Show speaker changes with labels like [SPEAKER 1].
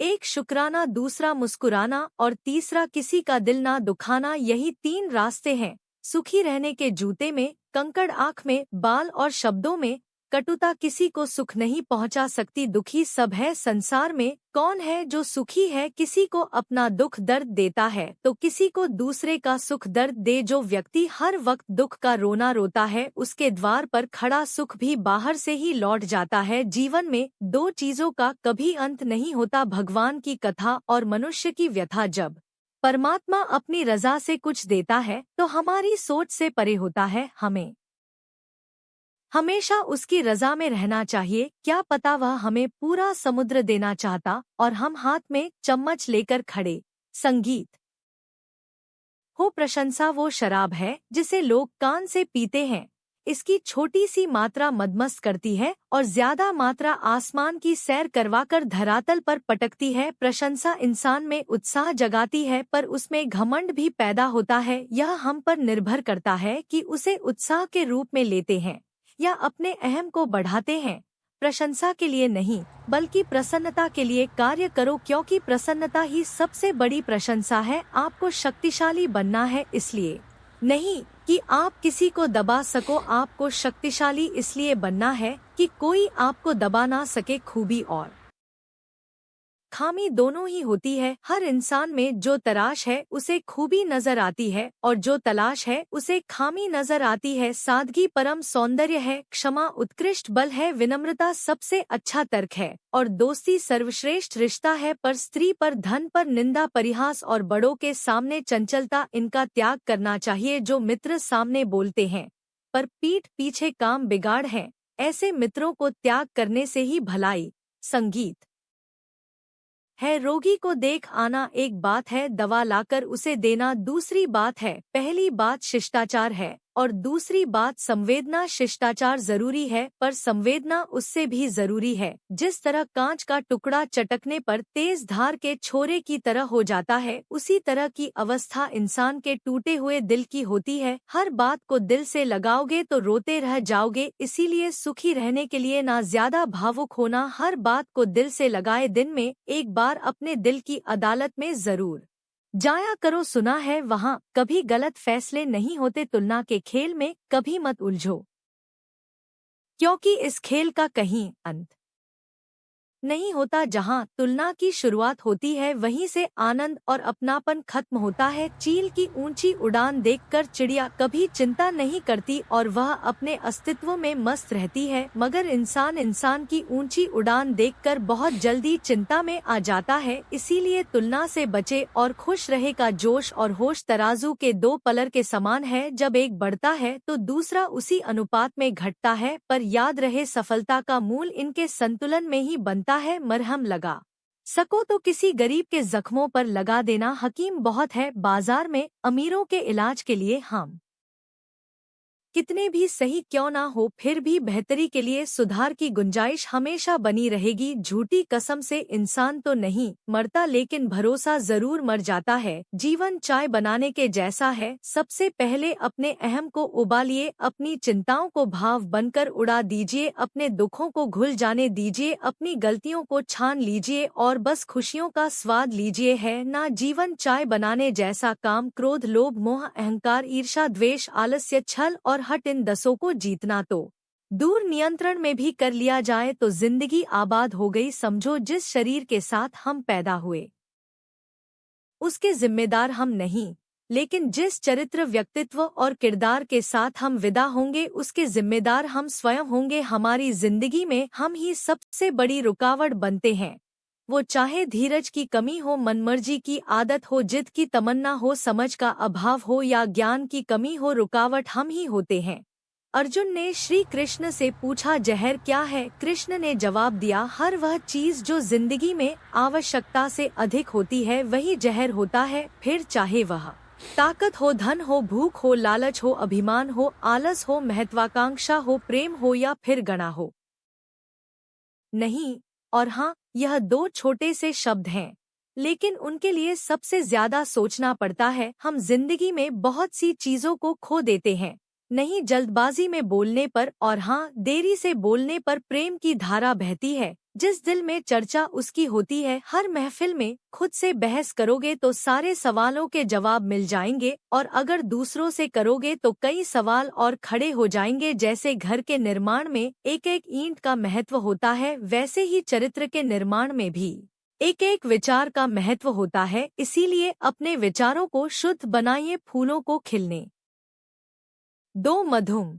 [SPEAKER 1] एक शुक्राना, दूसरा मुस्कुराना और तीसरा किसी का दिल ना दुखाना, यही 3 रास्ते हैं सुखी रहने के। जूते में कंकड़, आँख में बाल और शब्दों में कटुता किसी को सुख नहीं पहुंचा सकती। दुखी सब है संसार में, कौन है जो सुखी है? किसी को अपना दुख दर्द देता है तो किसी को दूसरे का सुख दर्द दे। जो व्यक्ति हर वक्त दुख का रोना रोता है, उसके द्वार पर खड़ा सुख भी बाहर से ही लौट जाता है। जीवन में 2 चीजों का कभी अंत नहीं होता, भगवान की कथा और मनुष्य की व्यथा। जब परमात्मा अपनी रजा से कुछ देता है तो हमारी सोच से परे होता है। हमें हमेशा उसकी रजा में रहना चाहिए। क्या पता वह हमें पूरा समुद्र देना चाहता और हम हाथ में चम्मच लेकर खड़े। संगीत हो प्रशंसा वो शराब है जिसे लोग कान से पीते हैं। इसकी छोटी सी मात्रा मदमस्त करती है और ज्यादा मात्रा आसमान की सैर करवाकर धरातल पर पटकती है। प्रशंसा इंसान में उत्साह जगाती है पर उसमें घमंड भी पैदा होता है। यह हम पर निर्भर करता है कि उसे उत्साह के रूप में लेते हैं या अपने अहम को बढ़ाते हैं। प्रशंसा के लिए नहीं बल्कि प्रसन्नता के लिए कार्य करो, क्योंकि प्रसन्नता ही सबसे बड़ी प्रशंसा है। आपको शक्तिशाली बनना है इसलिए नहीं कि आप किसी को दबा सको, आपको शक्तिशाली इसलिए बनना है कि कोई आपको दबा ना सके। खूबी और खामी दोनों ही होती है। हर इंसान में जो तराश है उसे खूबी नजर आती है और जो तलाश है उसे खामी नजर आती है। सादगी परम सौंदर्य है, क्षमा उत्कृष्ट बल है, विनम्रता सबसे अच्छा तर्क है और दोस्ती सर्वश्रेष्ठ रिश्ता है। पर स्त्री पर, धन पर निंदा, परिहास और बड़ों के सामने चंचलता, इनका त्याग करना चाहिए। जो मित्र सामने बोलते हैं पर पीठ पीछे काम बिगाड़ है, ऐसे मित्रों को त्याग करने से ही भलाई। संगीत है रोगी को देख आना एक बात है, दवा लाकर उसे देना दूसरी बात है। पहली बात शिष्टाचार है और दूसरी बात संवेदना। शिष्टाचार जरूरी है पर संवेदना उससे भी जरूरी है। जिस तरह कांच का टुकड़ा चटकने पर तेज धार के छोरे की तरह हो जाता है, उसी तरह की अवस्था इंसान के टूटे हुए दिल की होती है। हर बात को दिल से लगाओगे तो रोते रह जाओगे। इसीलिए सुखी रहने के लिए ना ज्यादा भावुक होना, हर बात को दिल से लगाए। दिन में एक बार अपने दिल की अदालत में जरूर जाया करो। सुना है वहाँ कभी गलत फैसले नहीं होते। तुलना के खेल में कभी मत उलझो, क्योंकि इस खेल का कहीं अंत नहीं होता। जहाँ तुलना की शुरुआत होती है वहीं से आनंद और अपनापन खत्म होता है। चील की ऊंची उड़ान देखकर चिड़िया कभी चिंता नहीं करती और वह अपने अस्तित्व में मस्त रहती है, मगर इंसान की ऊंची उड़ान देखकर बहुत जल्दी चिंता में आ जाता है। इसीलिए तुलना से बचे और खुश रहे। का जोश और होश तराजू के 2 पलर के समान है, जब एक बढ़ता है तो दूसरा उसी अनुपात में घटता है। पर याद रहे सफलता का मूल इनके संतुलन में ही बनता है। मरहम लगा सको तो किसी गरीब के जख्मों पर लगा देना, हकीम बहुत है बाजार में अमीरों के इलाज के लिए। हम कितने भी सही क्यों ना हो, फिर भी बेहतरी के लिए सुधार की गुंजाइश हमेशा बनी रहेगी। झूठी कसम से इंसान तो नहीं मरता, लेकिन भरोसा जरूर मर जाता है। जीवन चाय बनाने के जैसा है, सबसे पहले अपने अहम को उबालिए, अपनी चिंताओं को भाव बनकर उड़ा दीजिए, अपने दुखों को घुल जाने दीजिए, अपनी गलतियों को छान लीजिए और बस खुशियों का स्वाद लीजिए। है ना जीवन चाय बनाने जैसा काम? क्रोध, लोभ, मोह, अहंकार, ईर्ष्या, द्वेष, आलस्य, छल और हट, इन 10 को जीतना तो दूर, नियंत्रण में भी कर लिया जाए तो जिंदगी आबाद हो गई। समझो जिस शरीर के साथ हम पैदा हुए उसके जिम्मेदार हम नहीं, लेकिन जिस चरित्र, व्यक्तित्व और किरदार के साथ हम विदा होंगे उसके जिम्मेदार हम स्वयं होंगे। हमारी जिंदगी में हम ही सबसे बड़ी रुकावट बनते हैं, वो चाहे धीरज की कमी हो, मनमर्जी की आदत हो, जिद की तमन्ना हो, समझ का अभाव हो या ज्ञान की कमी हो, रुकावट हम ही होते हैं। अर्जुन ने श्री कृष्ण से पूछा जहर क्या है? कृष्ण ने जवाब दिया, हर वह चीज जो जिंदगी में आवश्यकता से अधिक होती है वही जहर होता है। फिर चाहे वह ताकत हो, धन हो, भूख हो, लालच हो, अभिमान हो, आलस हो, महत्वाकांक्षा हो, प्रेम हो या फिर गणा हो। नहीं और हाँ, यह 2 छोटे से शब्द हैं, लेकिन उनके लिए सबसे ज्यादा सोचना पड़ता है। हम जिंदगी में बहुत सी चीजों को खो देते हैं, नहीं जल्दबाजी में बोलने पर और हाँ देरी से बोलने पर प्रेम की धारा बहती है, जिस दिल में चर्चा उसकी होती है, हर महफिल में खुद से बहस करोगे तो सारे सवालों के जवाब मिल जाएंगे, और अगर दूसरों से करोगे तो कई सवाल और खड़े हो जाएंगे। जैसे घर के निर्माण में एक एक ईंट का महत्व होता है, वैसे ही चरित्र के निर्माण में भी एक एक विचार का महत्व होता है। इसीलिए अपने विचारों को शुद्ध बनाइए, फूलों को खिलने दो। मधुम